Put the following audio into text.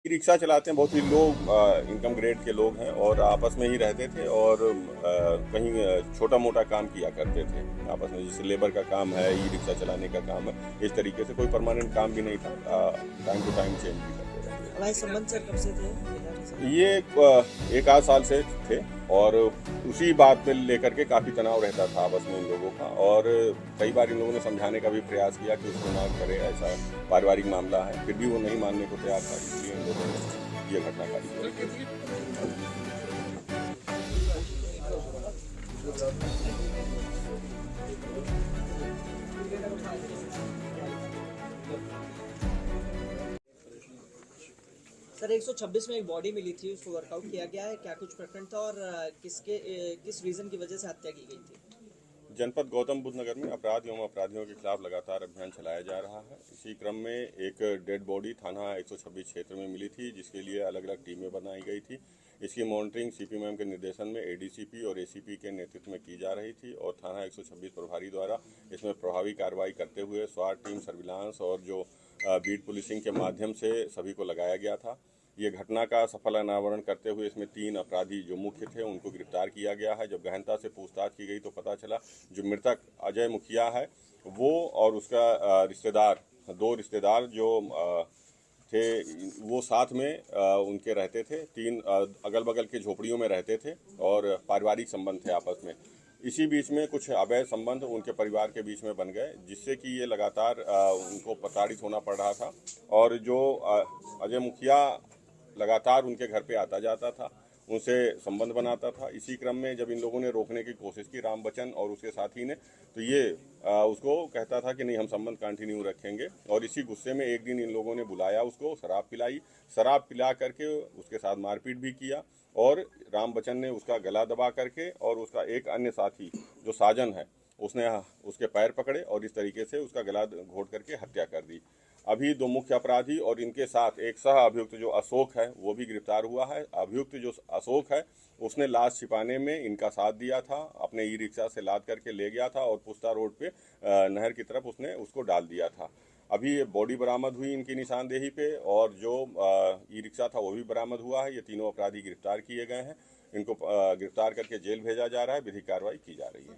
Rickshaw चलाते हैं, बहुत ही लो इनकम ग्रेड के लोग हैं और आपस में ही रहते थे और कहीं छोटा मोटा काम किया करते थे आपस में, जैसे लेबर का काम है, ई रिक्शा चलाने का काम है। इस तरीके से कोई परमानेंट काम भी नहीं था, टाइम टू टाइम चेंज भी करते रहते थे। हमारे संबंध सर कब से थे पिताजी से? ये एक आध साल से थे और उसी बात में लेकर के काफ़ी तनाव रहता था आपस में इन लोगों का, और कई बार इन लोगों ने समझाने का भी प्रयास किया कि उसको ना करे, ऐसा पारिवारिक मामला है, फिर भी वो नहीं मानने को तैयार था, इसलिए इन लोगों ने ये घटना घटी। सर 126 में एक बॉडी मिली थी, उसको वर्कआउट किया गया है, क्या कुछ प्रकरण था और किस रीजन की वजह से हत्या की गई थी? जनपद गौतम बुद्ध नगर में अपराध एवं अपराधियों के खिलाफ लगातार अभियान चलाया जा रहा है। इसी क्रम में एक डेड बॉडी थाना 126 क्षेत्र में मिली थी, जिसके लिए अलग अलग टीमें बनाई गई थी। इसकी मॉनिटरिंग सीपी मैम के निर्देशन में एडीसीपी और एसीपी के नेतृत्व में की जा रही थी और थाना 126 प्रभारी द्वारा इसमें प्रभावी कार्रवाई करते हुए स्वाट टीम, सर्विलांस और जो बीट पुलिसिंग के माध्यम से सभी को लगाया गया था। ये घटना का सफल अनावरण करते हुए इसमें 3 अपराधी जो मुख्य थे उनको गिरफ्तार किया गया है। जब गहनता से पूछताछ की गई तो पता चला जो मृतक अजय मुखिया है वो और उसका रिश्तेदार, 2 रिश्तेदार जो थे, वो साथ में उनके रहते थे। 3 अगल बगल के झोपड़ियों में रहते थे और पारिवारिक संबंध थे आपस में। इसी बीच में कुछ अवैध संबंध उनके परिवार के बीच में बन गए, जिससे कि ये लगातार उनको प्रताड़ित होना पड़ रहा था। और जो अजय मुखिया लगातार उनके घर पे आता जाता था, उनसे संबंध बनाता था। इसी क्रम में जब इन लोगों ने रोकने की कोशिश की, राम बच्चन और उसके साथी ने, तो ये उसको कहता था कि नहीं, हम संबंध कंटिन्यू रखेंगे। और इसी गुस्से में एक दिन इन लोगों ने बुलाया उसको, शराब पिलाई, शराब पिला करके उसके साथ मारपीट भी किया और राम बच्चन ने उसका गला दबा करके और उसका एक अन्य साथी जो साजन है उसने उसके पैर पकड़े और इस तरीके से उसका गला घोट करके हत्या कर दी। अभी 2 मुख्य अपराधी और इनके साथ एक सह अभियुक्त जो अशोक है वो भी गिरफ्तार हुआ है। अभियुक्त जो अशोक है उसने लाश छिपाने में इनका साथ दिया था, अपने ई रिक्शा से लाद करके ले गया था और पुस्ता रोड पे नहर की तरफ उसने उसको डाल दिया था। अभी ये बॉडी बरामद हुई इनकी निशानदेही पे और जो ई रिक्शा था वो भी बरामद हुआ है। ये तीनों अपराधी गिरफ्तार किए गए हैं। इनको गिरफ्तार करके जेल भेजा जा रहा है, विधिक कार्रवाई की जा रही है।